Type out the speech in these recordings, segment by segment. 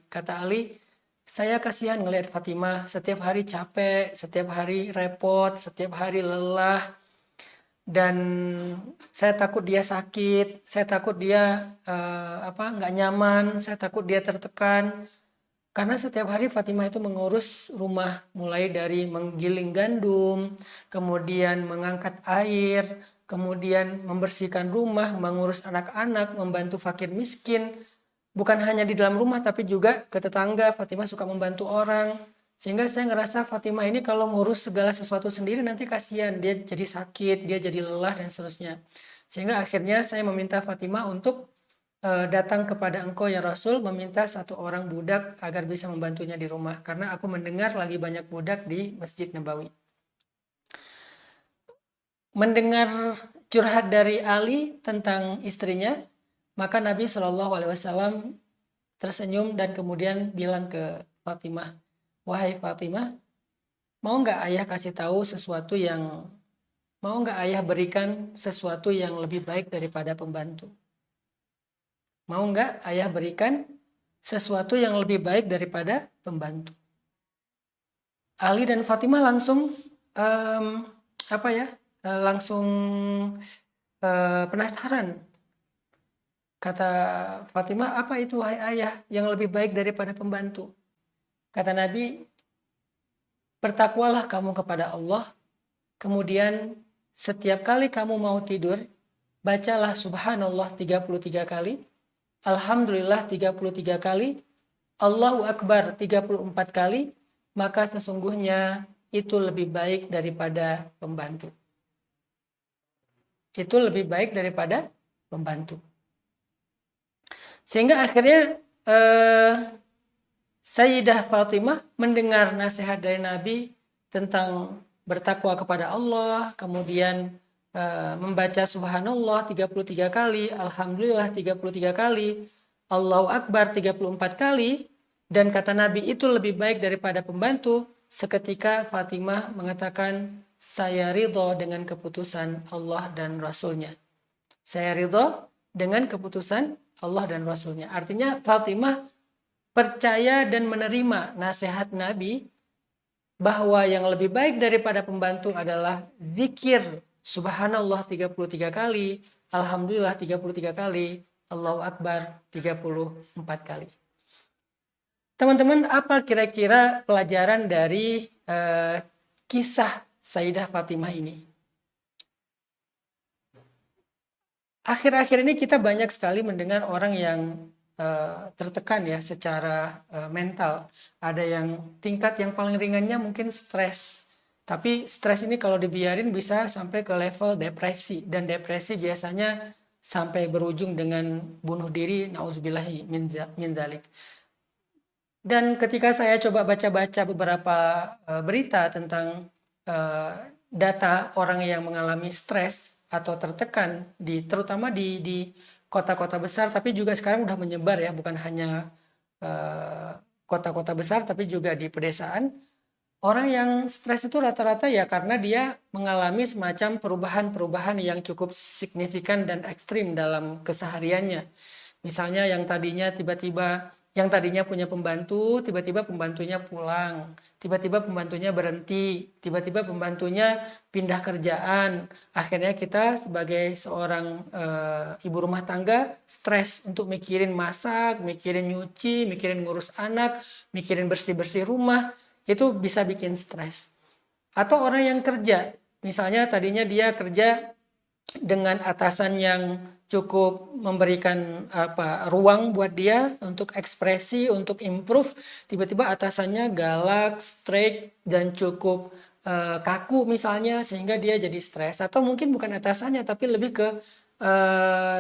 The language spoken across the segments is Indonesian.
Kata Ali, saya kasihan ngelihat Fatimah setiap hari capek, setiap hari repot, setiap hari lelah, dan saya takut dia sakit, saya takut dia nggak nyaman, saya takut dia tertekan. Karena setiap hari Fatimah itu mengurus rumah, mulai dari menggiling gandum, kemudian mengangkat air, kemudian membersihkan rumah, mengurus anak-anak, membantu fakir miskin. Bukan hanya di dalam rumah, tapi juga ke tetangga. Fatimah suka membantu orang. Sehingga saya ngerasa Fatimah ini kalau ngurus segala sesuatu sendiri nanti kasihan. Dia jadi sakit, dia jadi lelah, dan seterusnya. Sehingga akhirnya saya meminta Fatimah untuk datang kepada engkau ya Rasul, meminta satu orang budak agar bisa membantunya di rumah, karena aku mendengar lagi banyak budak di Masjid Nabawi. Mendengar curhat dari Ali tentang istrinya, maka Nabi Shallallahu Alaihi Wasallam tersenyum dan kemudian bilang ke Fatimah, wahai Fatimah, mau nggak ayah kasih tahu sesuatu yang, mau nggak ayah berikan sesuatu yang lebih baik daripada pembantu? Mau nggak ayah berikan sesuatu yang lebih baik daripada pembantu? Ali dan Fatimah langsung langsung penasaran. Kata Fatimah, apa itu wahai ayah yang lebih baik daripada pembantu? Kata Nabi, bertakwalah kamu kepada Allah, kemudian setiap kali kamu mau tidur, bacalah subhanallah 33 kali, alhamdulillah 33 kali, Allahu Akbar 34 kali, maka sesungguhnya itu lebih baik daripada pembantu. Itu lebih baik daripada pembantu. Sehingga akhirnya Sayyidah Fatimah mendengar nasihat dari Nabi tentang bertakwa kepada Allah, kemudian membaca subhanallah 33 kali, alhamdulillah 33 kali, Allahu Akbar 34 kali, dan kata Nabi itu lebih baik daripada pembantu. Seketika Fatimah mengatakan, saya ridho dengan keputusan Allah dan Rasulnya. Saya ridho dengan keputusan Allah dan Rasulnya. Artinya Fatimah percaya dan menerima nasihat Nabi bahwa yang lebih baik daripada pembantu adalah zikir subhanallah 33 kali, alhamdulillah 33 kali, Allahu Akbar 34 kali. Teman-teman, apa kira-kira pelajaran dari kisah Sayyidah Fatimah ini? Akhir-akhir ini kita banyak sekali mendengar orang yang tertekan ya secara mental. Ada yang tingkat yang paling ringannya mungkin stres. Tapi stres ini kalau dibiarin bisa sampai ke level depresi. Dan depresi biasanya sampai berujung dengan bunuh diri, na'udzubillahi min dzalik. Dan ketika saya coba baca-baca beberapa berita tentang data orang yang mengalami stres atau tertekan, terutama di kota-kota besar, tapi juga sekarang udah menyebar ya, bukan hanya kota-kota besar, tapi juga di pedesaan. Orang yang stres itu rata-rata ya karena dia mengalami semacam perubahan-perubahan yang cukup signifikan dan ekstrim dalam kesehariannya. Misalnya yang tadinya punya pembantu, tiba-tiba pembantunya pulang, tiba-tiba pembantunya berhenti, tiba-tiba pembantunya pindah kerjaan. Akhirnya kita sebagai seorang ibu rumah tangga stres untuk mikirin masak, mikirin nyuci, mikirin ngurus anak, mikirin bersih-bersih rumah, itu bisa bikin stres. Atau orang yang kerja, misalnya tadinya dia kerja dengan atasan yang cukup memberikan ruang buat dia untuk ekspresi, untuk improve, tiba-tiba atasannya galak, strict, dan cukup kaku misalnya, sehingga dia jadi stres. Atau mungkin bukan atasannya, tapi lebih ke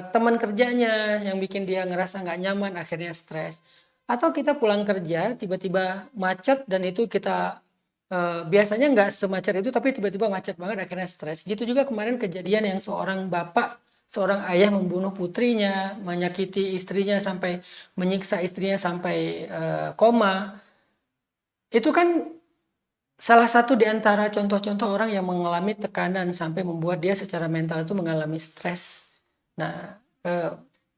teman kerjanya yang bikin dia ngerasa nggak nyaman, akhirnya stres. Atau kita pulang kerja, tiba-tiba macet, dan itu kita biasanya nggak semacet itu, tapi tiba-tiba macet banget, akhirnya stres. Gitu juga kemarin kejadian yang seorang bapak, seorang ayah membunuh putrinya, menyakiti istrinya sampai menyiksa istrinya sampai koma. Itu kan salah satu di antara contoh-contoh orang yang mengalami tekanan sampai membuat dia secara mental itu mengalami stres. Nah,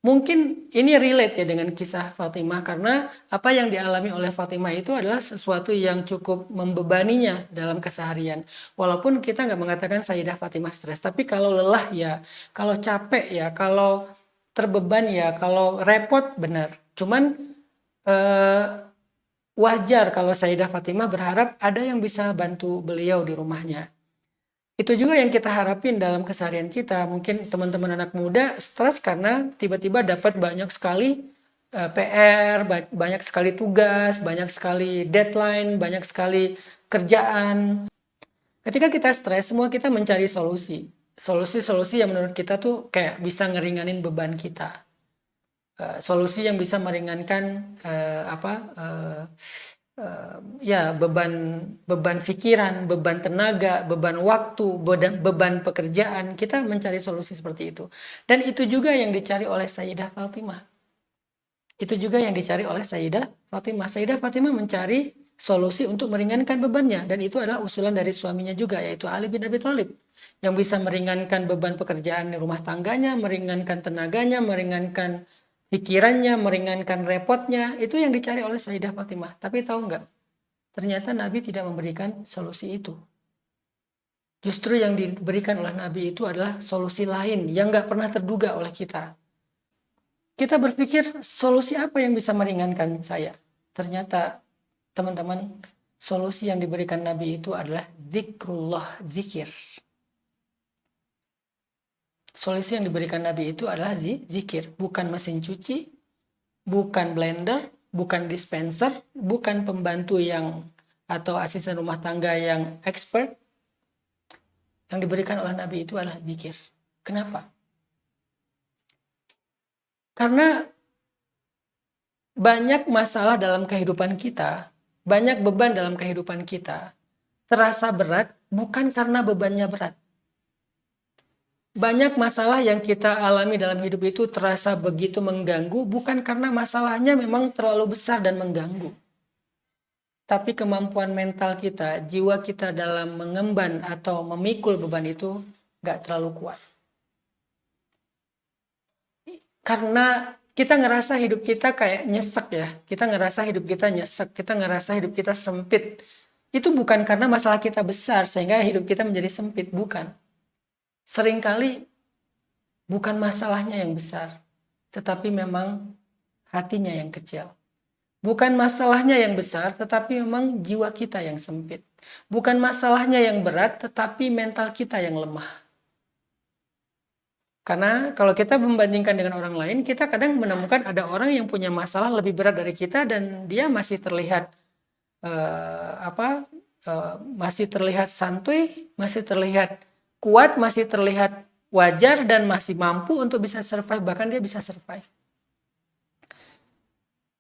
Mungkin ini relate ya dengan kisah Fatimah, karena apa yang dialami oleh Fatimah itu adalah sesuatu yang cukup membebaninya dalam keseharian. Walaupun kita nggak mengatakan Sayyidah Fatimah stres, tapi kalau lelah ya, kalau capek ya, kalau terbeban ya, kalau repot benar. Cuman eh, wajar kalau Sayyidah Fatimah berharap ada yang bisa bantu beliau di rumahnya. Itu juga yang kita harapin dalam keseharian kita. Mungkin teman-teman anak muda stres karena tiba-tiba dapat banyak sekali PR, banyak sekali tugas, banyak sekali deadline, banyak sekali kerjaan. Ketika kita stres, semua kita mencari solusi. Solusi-solusi yang menurut kita tuh kayak bisa ngeringanin beban kita. Solusi yang bisa meringankan ya beban pikiran, beban tenaga, beban waktu, beban pekerjaan. Kita mencari solusi seperti itu. Dan itu juga yang dicari oleh Sayyidah Fatimah. Itu juga yang dicari oleh Sayyidah Fatimah. Sayyidah Fatimah mencari solusi untuk meringankan bebannya, dan itu adalah usulan dari suaminya juga, yaitu Ali bin Abi Thalib, yang bisa meringankan beban pekerjaan di rumah tangganya, meringankan tenaganya, meringankan pikirannya, meringankan repotnya. Itu yang dicari oleh Sayyidah Fatimah. Tapi tahu nggak? Ternyata Nabi tidak memberikan solusi itu. Justru yang diberikan oleh Nabi itu adalah solusi lain yang nggak pernah terduga oleh kita. Kita berpikir solusi apa yang bisa meringankan saya? Ternyata teman-teman, solusi yang diberikan Nabi itu adalah zikrullah, zikir. Solusi yang diberikan Nabi itu adalah zikir, bukan mesin cuci, bukan blender, bukan dispenser, bukan pembantu yang atau asisten rumah tangga yang expert. Yang diberikan oleh Nabi itu adalah zikir. Kenapa? Karena banyak masalah dalam kehidupan kita, banyak beban dalam kehidupan kita, terasa berat bukan karena bebannya berat. Banyak masalah yang kita alami dalam hidup itu terasa begitu mengganggu, bukan karena masalahnya memang terlalu besar dan mengganggu. Tapi kemampuan mental kita, jiwa kita dalam mengemban atau memikul beban itu gak terlalu kuat. Karena kita ngerasa hidup kita kayak nyesek ya. Kita ngerasa hidup kita nyesek, kita ngerasa hidup kita sempit. Itu bukan karena masalah kita besar sehingga hidup kita menjadi sempit, bukan. Seringkali bukan masalahnya yang besar, tetapi memang hatinya yang kecil. Bukan masalahnya yang besar, tetapi memang jiwa kita yang sempit. Bukan masalahnya yang berat, tetapi mental kita yang lemah. Karena kalau kita membandingkan dengan orang lain, kita kadang menemukan ada orang yang punya masalah lebih berat dari kita dan dia masih terlihat masih terlihat santuy, masih terlihat kuat, masih terlihat wajar dan masih mampu untuk bisa survive, bahkan dia bisa survive.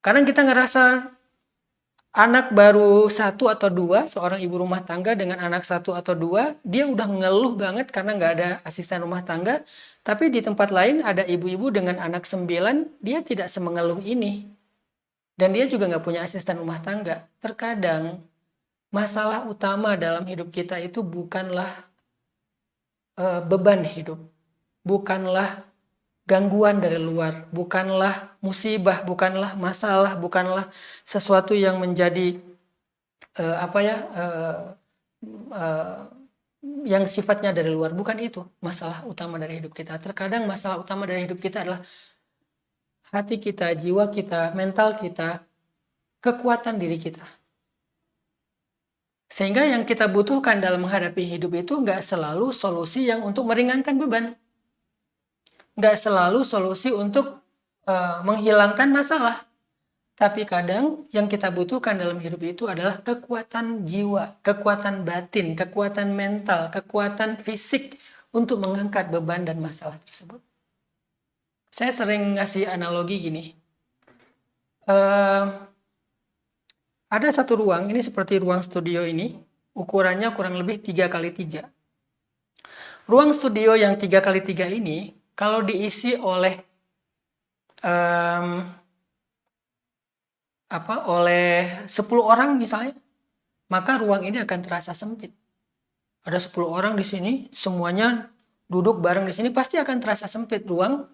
Kadang kita ngerasa anak baru 1 atau 2, seorang ibu rumah tangga dengan anak 1 atau 2, dia udah ngeluh banget karena nggak ada asisten rumah tangga. Tapi di tempat lain ada ibu-ibu dengan anak 9, dia tidak semengeluh ini. Dan dia juga nggak punya asisten rumah tangga. Terkadang masalah utama dalam hidup kita itu bukanlah beban hidup, bukanlah gangguan dari luar, bukanlah musibah, bukanlah masalah, bukanlah sesuatu yang menjadi yang sifatnya dari luar. Bukan itu masalah utama dari hidup kita. Terkadang masalah utama dari hidup kita adalah hati kita, jiwa kita, mental kita, kekuatan diri kita. Sehingga yang kita butuhkan dalam menghadapi hidup itu nggak selalu solusi yang untuk meringankan beban. Nggak selalu solusi untuk menghilangkan masalah. Tapi kadang yang kita butuhkan dalam hidup itu adalah kekuatan jiwa, kekuatan batin, kekuatan mental, kekuatan fisik untuk mengangkat beban dan masalah tersebut. Saya sering ngasih analogi gini. Ada satu ruang, ini seperti ruang studio ini, ukurannya kurang lebih 3x3. Ruang studio yang 3x3 ini, kalau diisi oleh oleh 10 orang misalnya, maka ruang ini akan terasa sempit. Ada 10 orang di sini, semuanya duduk bareng di sini, pasti akan terasa sempit ruang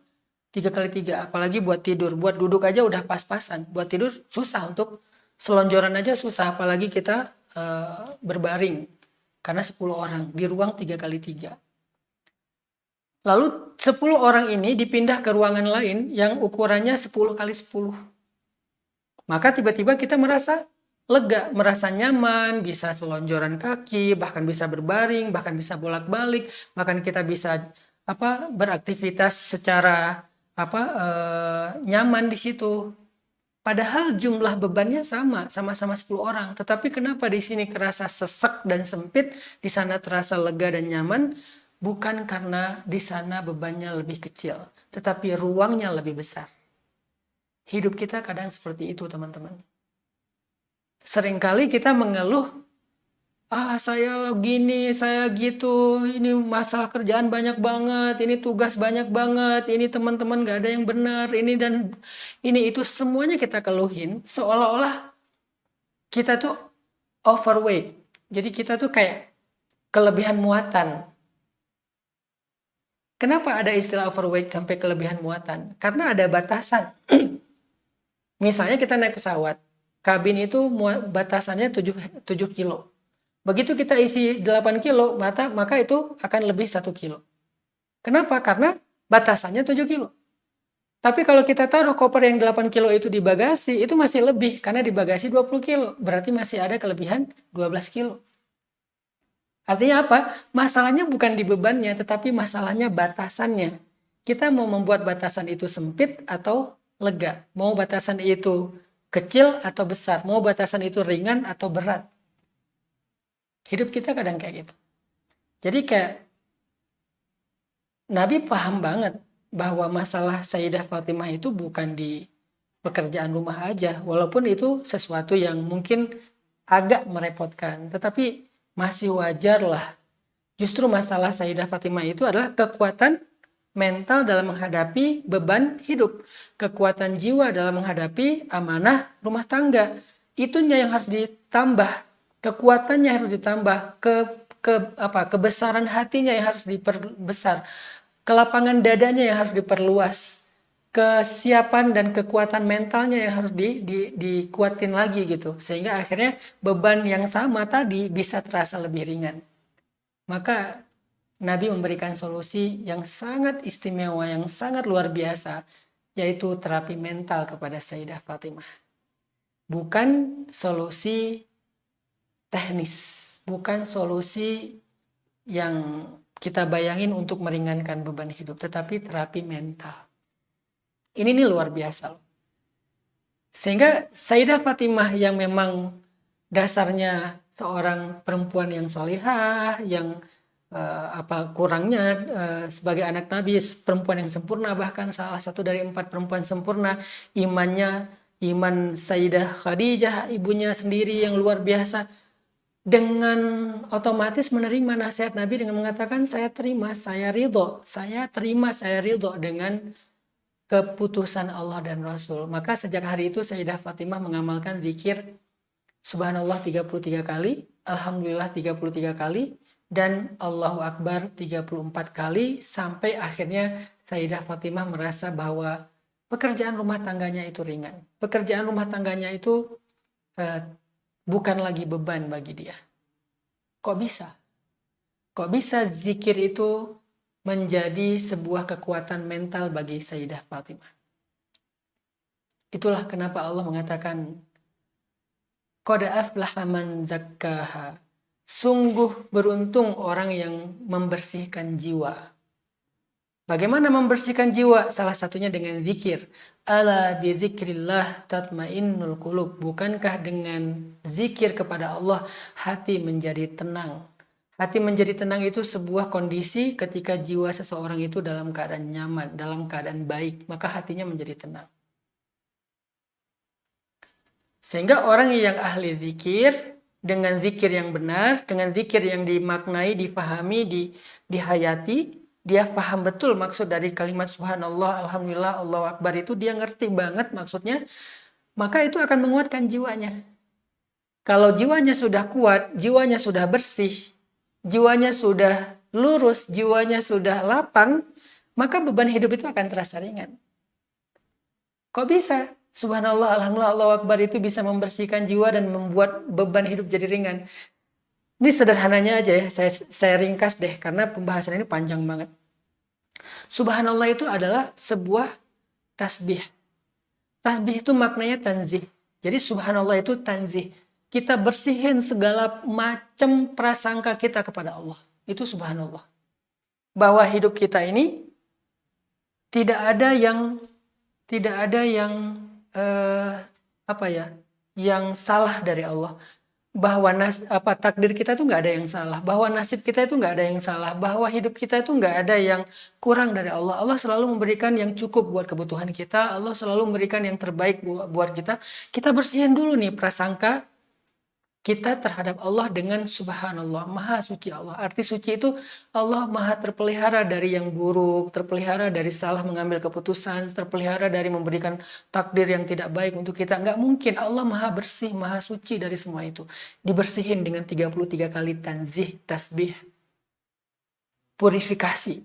3 kali 3, apalagi buat tidur. Buat duduk aja udah pas-pasan. Buat tidur susah, untuk selonjoran aja susah, apalagi kita berbaring. Karena 10 orang di ruang 3 kali 3. Lalu 10 orang ini dipindah ke ruangan lain yang ukurannya 10 kali 10. Maka tiba-tiba kita merasa lega, merasa nyaman, bisa selonjoran kaki, bahkan bisa berbaring, bahkan bisa bolak-balik, bahkan kita bisa beraktivitas secara nyaman di situ. Padahal jumlah bebannya sama-sama 10 orang. Tetapi kenapa di sini kerasa sesek dan sempit, di sana terasa lega dan nyaman? Bukan karena di sana bebannya lebih kecil, tetapi ruangnya lebih besar. Hidup kita kadang seperti itu, teman-teman. Seringkali kita mengeluh, saya gini, saya gitu, ini masalah kerjaan banyak banget, ini tugas banyak banget, ini teman-teman gak ada yang benar, ini dan ini itu, semuanya kita keluhin, seolah-olah kita tuh overweight. Jadi kita tuh kayak kelebihan muatan. Kenapa ada istilah overweight sampai kelebihan muatan? Karena ada batasan. Misalnya kita naik pesawat, kabin itu batasannya 7 kilo. Begitu kita isi 8 kilo, maka itu akan lebih 1 kilo. Kenapa? Karena batasannya 7 kilo. Tapi kalau kita taruh koper yang 8 kilo itu di bagasi, itu masih lebih. Karena di bagasi 20 kilo. Berarti masih ada kelebihan 12 kilo. Artinya apa? Masalahnya bukan di bebannya, tetapi masalahnya batasannya. Kita mau membuat batasan itu sempit atau lega. Mau batasan itu kecil atau besar. Mau batasan itu ringan atau berat. Hidup kita kadang kayak gitu. Jadi kayak Nabi paham banget bahwa masalah Sayyidah Fatimah itu bukan di pekerjaan rumah aja. Walaupun itu sesuatu yang mungkin agak merepotkan. Tetapi masih wajar lah. Justru masalah Sayyidah Fatimah itu adalah kekuatan mental dalam menghadapi beban hidup. Kekuatan jiwa dalam menghadapi amanah rumah tangga. Itunya yang harus ditambah. Kekuatannya harus ditambah, kebesaran hatinya yang harus diperbesar, kelapangan dadanya yang harus diperluas, kesiapan dan kekuatan mentalnya yang harus dikuatin lagi gitu, sehingga akhirnya beban yang sama tadi bisa terasa lebih ringan. Maka Nabi memberikan solusi yang sangat istimewa, yang sangat luar biasa, yaitu terapi mental kepada Sayyidah Fatimah. Bukan solusi teknis, bukan solusi yang kita bayangin untuk meringankan beban hidup, tetapi terapi mental. Ini nih luar biasa loh. Sehingga Sayyidah Fatimah yang memang dasarnya seorang perempuan yang solihah, yang kurangnya sebagai anak Nabi, perempuan yang sempurna, bahkan salah satu dari 4 perempuan sempurna, iman Sayyidah Khadijah, ibunya sendiri yang luar biasa, dengan otomatis menerima nasihat Nabi dengan mengatakan, saya terima, saya ridho dengan keputusan Allah dan Rasul. Maka sejak hari itu Sayyidah Fatimah mengamalkan zikir Subhanallah 33 kali, Alhamdulillah 33 kali, dan Allahu Akbar 34 kali, sampai akhirnya Sayyidah Fatimah merasa bahwa pekerjaan rumah tangganya itu ringan. Pekerjaan rumah tangganya itu bukan lagi beban bagi dia. Kok bisa? Kok bisa zikir itu menjadi sebuah kekuatan mental bagi Sayyidah Fatimah? Itulah kenapa Allah mengatakan, Qad aflaha man zakkaha. Sungguh beruntung orang yang membersihkan jiwa. Bagaimana membersihkan jiwa? Salah satunya dengan zikir. Ala bidzikrillah tatmainnul qulub. Bukankah dengan zikir kepada Allah hati menjadi tenang? Hati menjadi tenang itu sebuah kondisi ketika jiwa seseorang itu dalam keadaan nyaman, dalam keadaan baik, maka hatinya menjadi tenang. Sehingga orang yang ahli zikir, dengan zikir yang benar, dengan zikir yang dimaknai, difahami, dihayati, dia paham betul maksud dari kalimat subhanallah, alhamdulillah, Allahu Akbar itu, dia ngerti banget maksudnya, maka itu akan menguatkan jiwanya. Kalau jiwanya sudah kuat, jiwanya sudah bersih, jiwanya sudah lurus, jiwanya sudah lapang, maka beban hidup itu akan terasa ringan. Kok bisa? Subhanallah, alhamdulillah, Allahu Akbar itu bisa membersihkan jiwa dan membuat beban hidup jadi ringan. Ini sederhananya aja ya, saya ringkas deh karena pembahasan ini panjang banget. Subhanallah itu adalah sebuah tasbih. Tasbih itu maknanya tanzih. Jadi subhanallah itu tanzih. Kita bersihin segala macam prasangka kita kepada Allah. Itu subhanallah. Bahwa hidup kita ini tidak ada yang apa ya, yang salah dari Allah. Bahwa takdir kita itu nggak ada yang salah, bahwa nasib kita itu nggak ada yang salah, bahwa hidup kita itu nggak ada yang kurang dari Allah. Allah selalu memberikan yang cukup buat kebutuhan kita. Allah selalu memberikan yang terbaik buat kita. Kita bersihin dulu nih prasangka kita terhadap Allah dengan subhanallah, maha suci Allah. Arti suci itu Allah maha terpelihara dari yang buruk, terpelihara dari salah mengambil keputusan, terpelihara dari memberikan takdir yang tidak baik untuk kita. Nggak mungkin, Allah maha bersih, maha suci dari semua itu. Dibersihin dengan 33 kali tanzih, tasbih, purifikasi,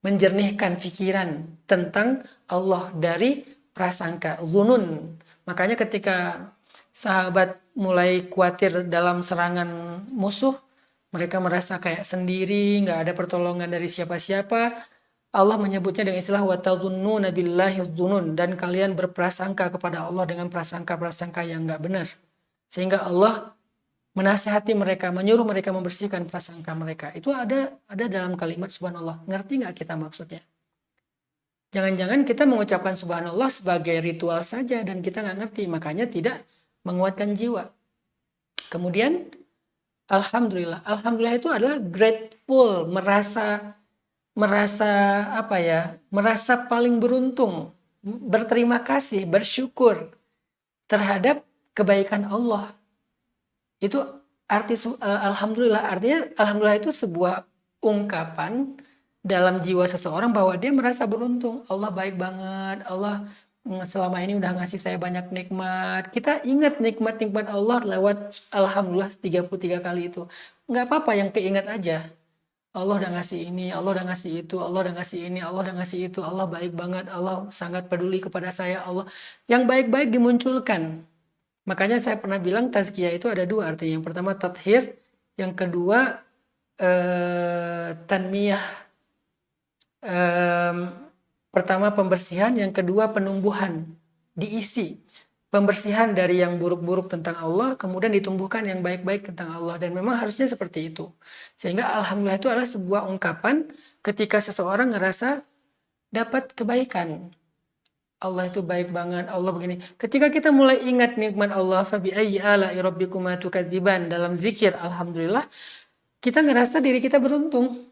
menjernihkan pikiran tentang Allah dari prasangka, zunun. Makanya ketika sahabat mulai khawatir dalam serangan musuh, mereka merasa kayak sendiri, nggak ada pertolongan dari siapa-siapa. Allah menyebutnya dengan istilah watadzunnuna billahi dzunun, dan kalian berprasangka kepada Allah dengan prasangka-prasangka yang nggak benar. Sehingga Allah menasihati mereka, menyuruh mereka membersihkan prasangka mereka. Itu ada dalam kalimat subhanallah. Ngerti nggak kita maksudnya? Jangan-jangan kita mengucapkan subhanallah sebagai ritual saja dan kita nggak ngerti, makanya tidak menguatkan jiwa. Kemudian alhamdulillah. Alhamdulillah itu adalah grateful, merasa apa ya? Merasa paling beruntung, berterima kasih, bersyukur terhadap kebaikan Allah. Itu arti alhamdulillah. Artinya alhamdulillah itu sebuah ungkapan dalam jiwa seseorang bahwa dia merasa beruntung. Allah baik banget. Allah selama ini udah ngasih saya banyak nikmat. Kita ingat nikmat-nikmat Allah lewat alhamdulillah 33 kali itu. Nggak apa-apa, yang keingat aja. Allah udah ngasih ini, Allah udah ngasih itu, Allah udah ngasih ini, Allah udah ngasih itu. Allah baik banget, Allah sangat peduli kepada saya. Allah yang baik-baik dimunculkan. Makanya saya pernah bilang tazkiyah itu ada dua arti. Yang pertama tathhir, yang kedua tanmiyah. Pertama pembersihan, yang kedua penumbuhan, diisi. Pembersihan dari yang buruk-buruk tentang Allah, kemudian ditumbuhkan yang baik-baik tentang Allah. Dan memang harusnya seperti itu. Sehingga alhamdulillah itu adalah sebuah ungkapan ketika seseorang ngerasa dapat kebaikan. Allah itu baik banget, Allah begini. Ketika kita mulai ingat nikmat Allah, fabi ayyi ala'i rabbikuma tukadziban, dalam zikir alhamdulillah, kita ngerasa diri kita beruntung.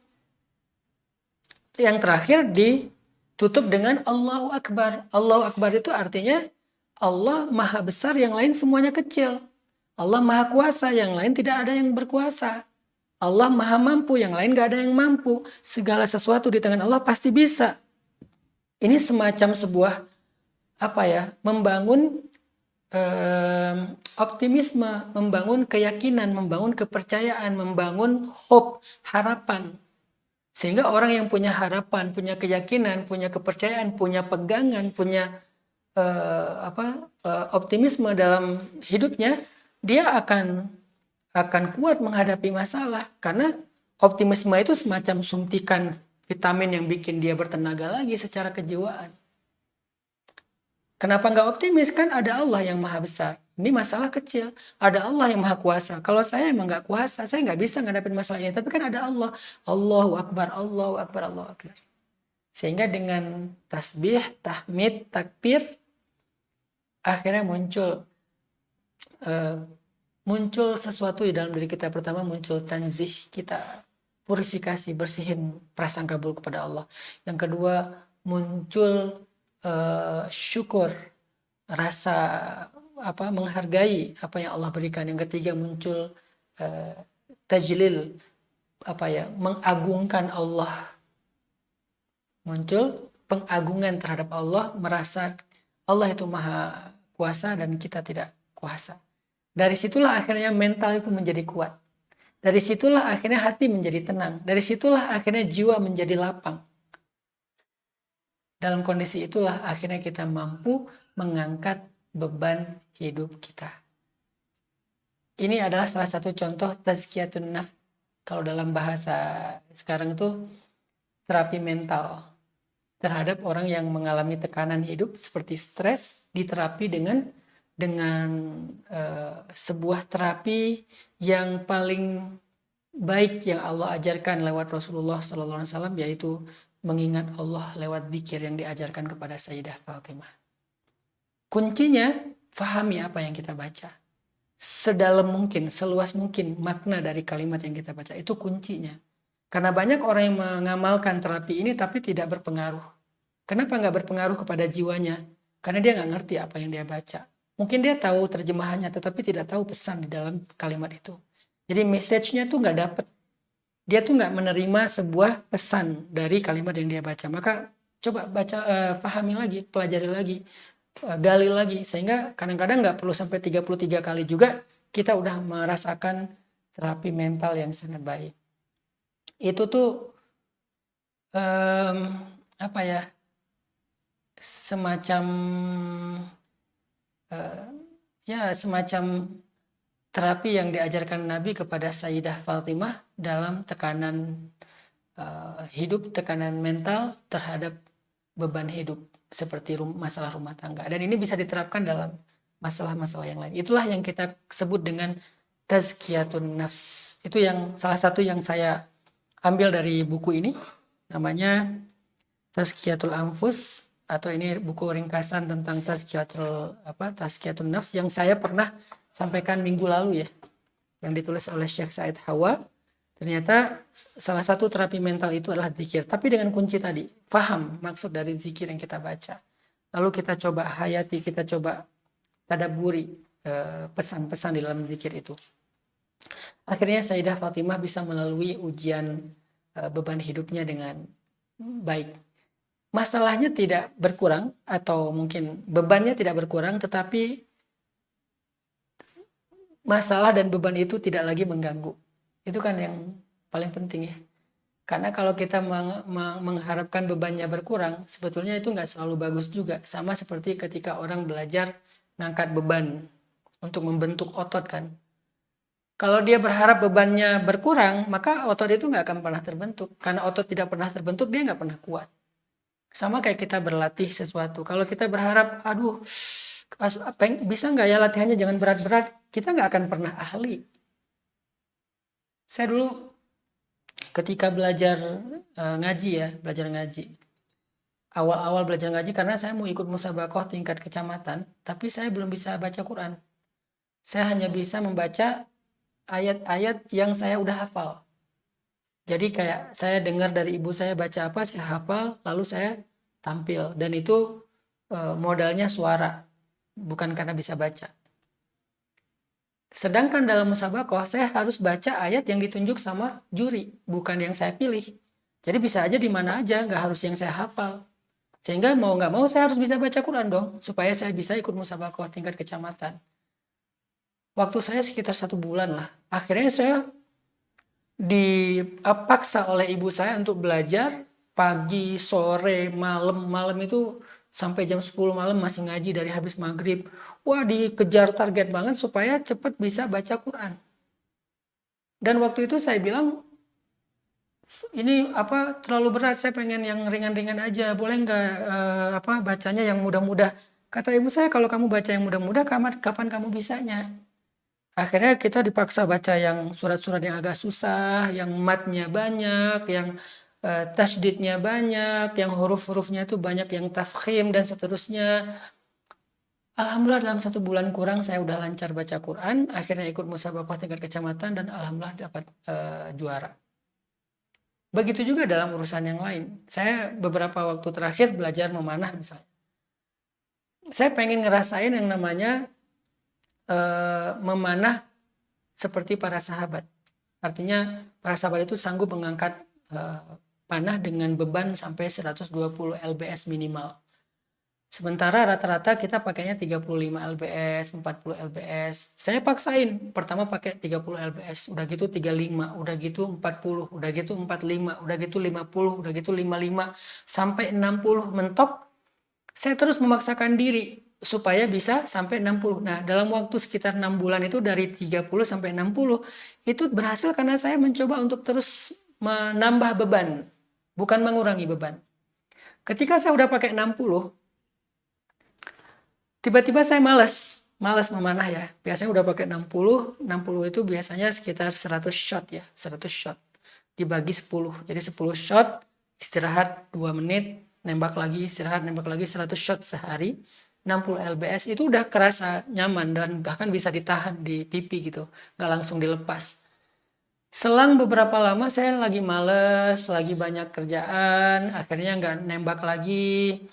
Yang terakhir ditutup dengan Allahu Akbar. Allahu Akbar itu artinya Allah maha besar, yang lain semuanya kecil. Allah maha kuasa, yang lain tidak ada yang berkuasa. Allah maha mampu, yang lain gak ada yang mampu. Segala sesuatu di tangan Allah pasti bisa. Ini semacam sebuah membangun optimisme, membangun keyakinan, membangun kepercayaan, membangun hope, harapan. Sehingga orang yang punya harapan, punya keyakinan, punya kepercayaan, punya pegangan, punya optimisme dalam hidupnya, dia akan kuat menghadapi masalah. Karena optimisme itu semacam suntikan vitamin yang bikin dia bertenaga lagi secara kejiwaan. Kenapa nggak optimis? Kan ada Allah yang maha besar. Ini masalah kecil. Ada Allah yang maha kuasa. Kalau saya emang nggak kuasa, saya nggak bisa ngadepin masalah ini. Tapi kan ada Allah. Allahu Akbar, Allahu Akbar, Allahu Akbar. Sehingga dengan tasbih, tahmid, takbir, akhirnya muncul sesuatu di dalam diri kita. Pertama muncul tanzih, kita purifikasi, bersihin prasangka buruk kepada Allah. Yang kedua muncul syukur, rasa menghargai apa yang Allah berikan. Yang ketiga muncul tajlil, mengagungkan Allah. Muncul pengagungan terhadap Allah, merasa Allah itu maha kuasa dan kita tidak kuasa. Dari situlah akhirnya mental itu menjadi kuat. Dari situlah akhirnya hati menjadi tenang. Dari situlah akhirnya jiwa menjadi lapang. Dalam kondisi itulah akhirnya kita mampu mengangkat beban hidup kita. Ini adalah salah satu contoh tazkiyatun nafs. Kalau dalam bahasa sekarang itu terapi mental terhadap orang yang mengalami tekanan hidup seperti stres, diterapi dengan sebuah terapi yang paling baik yang Allah ajarkan lewat Rasulullah SAW, yaitu mengingat Allah lewat zikir yang diajarkan kepada Sayyidah Fatimah. Kuncinya fahami apa yang kita baca. Sedalam mungkin, seluas mungkin makna dari kalimat yang kita baca. Itu kuncinya. Karena banyak orang yang mengamalkan terapi ini tapi tidak berpengaruh. Kenapa nggak berpengaruh kepada jiwanya? Karena dia nggak ngerti apa yang dia baca. Mungkin dia tahu terjemahannya tetapi tidak tahu pesan di dalam kalimat itu. Jadi message-nya tuh nggak dapet. Dia tuh nggak menerima sebuah pesan dari kalimat yang dia baca. Maka coba baca, pahami lagi, pelajari lagi, gali lagi. Sehingga kadang-kadang nggak perlu sampai 33 kali juga kita udah merasakan terapi mental yang sangat baik. Itu tuh apa ya, semacam semacam terapi yang diajarkan Nabi kepada Sayyidah Fatimah dalam tekanan hidup, tekanan mental terhadap beban hidup seperti masalah rumah tangga. Dan ini bisa diterapkan dalam masalah-masalah yang lain. Itulah yang kita sebut dengan tazkiyatun nafs. Itu yang salah satu yang saya ambil dari buku ini, namanya Tazkiyatul Anfus, atau ini buku ringkasan tentang tazkiyatun nafs yang saya pernah sampaikan minggu lalu ya, yang ditulis oleh Syekh Said Hawa. Ternyata salah satu terapi mental itu adalah zikir, tapi dengan kunci tadi, paham maksud dari zikir yang kita baca, lalu kita coba hayati, kita coba tadabburi pesan-pesan di dalam zikir itu. Akhirnya Sayyidah Fatimah bisa melalui ujian beban hidupnya dengan baik. Masalahnya tidak berkurang, atau mungkin bebannya tidak berkurang, tetapi masalah dan beban itu tidak lagi mengganggu. Itu kan yang paling penting ya. Karena kalau kita mengharapkan bebannya berkurang, sebetulnya itu nggak selalu bagus juga. Sama seperti ketika orang belajar ngangkat beban untuk membentuk otot kan. Kalau dia berharap bebannya berkurang, maka otot itu nggak akan pernah terbentuk. Karena otot tidak pernah terbentuk, dia nggak pernah kuat. Sama kayak kita berlatih sesuatu. Kalau kita berharap, aduh, bisa nggak ya latihannya jangan berat-berat, kita nggak akan pernah ahli. Saya dulu ketika belajar ngaji ya, awal-awal belajar ngaji, karena saya mau ikut musabaqah tingkat kecamatan, tapi saya belum bisa baca Quran. Saya hanya bisa membaca ayat-ayat yang saya udah hafal. Jadi kayak saya dengar dari ibu saya baca apa, saya hafal, lalu saya tampil. Dan itu modalnya suara, bukan karena bisa baca. Sedangkan dalam musabaqah saya harus baca ayat yang ditunjuk sama juri, bukan yang saya pilih. Jadi bisa aja di mana aja, nggak harus yang saya hafal. Sehingga mau nggak mau saya harus bisa baca Quran dong, supaya saya bisa ikut musabaqah tingkat kecamatan. Waktu saya sekitar 1 bulan lah. Akhirnya saya dipaksa oleh ibu saya untuk belajar pagi, sore, malam itu sampai jam 10 malam masih ngaji dari habis maghrib. Wah, dikejar target banget supaya cepat bisa baca Quran. Dan waktu itu saya bilang, ini terlalu berat, saya pengen yang ringan-ringan aja, boleh nggak bacanya yang mudah-mudah. Kata ibu saya, kalau kamu baca yang mudah-mudah, kapan kamu bisanya? Akhirnya kita dipaksa baca yang surat-surat yang agak susah, yang matnya banyak, yang tasydidnya banyak, yang huruf-hurufnya itu banyak, yang tafkhim dan seterusnya. Alhamdulillah dalam 1 bulan kurang saya udah lancar baca Quran, akhirnya ikut musabaqah tingkat kecamatan dan alhamdulillah dapat juara. Begitu juga dalam urusan yang lain. Saya beberapa waktu terakhir belajar memanah misalnya. Saya pengen ngerasain yang namanya memanah seperti para sahabat. Artinya para sahabat itu sanggup mengangkat panah dengan beban sampai 120 lbs minimal. Sementara rata-rata kita pakainya 35 lbs, 40 lbs. Saya paksain, pertama pakai 30 lbs, udah gitu 35, udah gitu 40, udah gitu 45, udah gitu 50, udah gitu 55, sampai 60 mentok. Saya terus memaksakan diri supaya bisa sampai 60. Nah, dalam waktu sekitar 6 bulan itu dari 30 sampai 60, itu berhasil karena saya mencoba untuk terus menambah beban, bukan mengurangi beban. Ketika saya udah pakai 60, tiba-tiba saya malas memanah ya. Biasanya udah pakai 60, 60 itu biasanya sekitar 100 shot ya, 100 shot. Dibagi 10, jadi 10 shot, istirahat 2 menit, nembak lagi, istirahat, nembak lagi, 100 shot sehari. 60 lbs itu udah kerasa nyaman dan bahkan bisa ditahan di pipi gitu, nggak langsung dilepas. Selang beberapa lama saya lagi males, lagi banyak kerjaan, akhirnya nggak nembak lagi.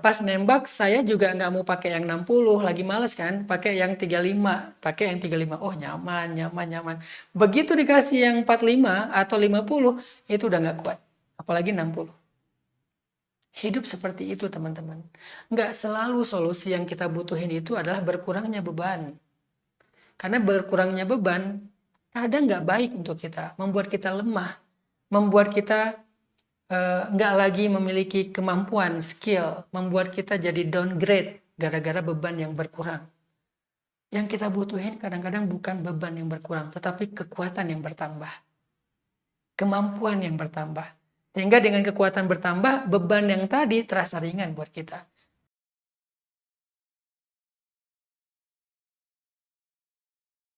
Pas nembak saya juga nggak mau pakai yang 60, lagi males kan, pakai yang 35, pakai yang 35. Oh, nyaman, nyaman, nyaman. Begitu dikasih yang 45 atau 50, itu udah nggak kuat. Apalagi 60. Hidup seperti itu, teman-teman. Nggak selalu solusi yang kita butuhin itu adalah berkurangnya beban. Karena berkurangnya beban kadang nggak baik untuk kita, membuat kita lemah, membuat kita nggak lagi memiliki kemampuan, skill, membuat kita jadi downgrade gara-gara beban yang berkurang. Yang kita butuhin kadang-kadang bukan beban yang berkurang, tetapi kekuatan yang bertambah. Kemampuan yang bertambah. Sehingga dengan kekuatan bertambah, beban yang tadi terasa ringan buat kita.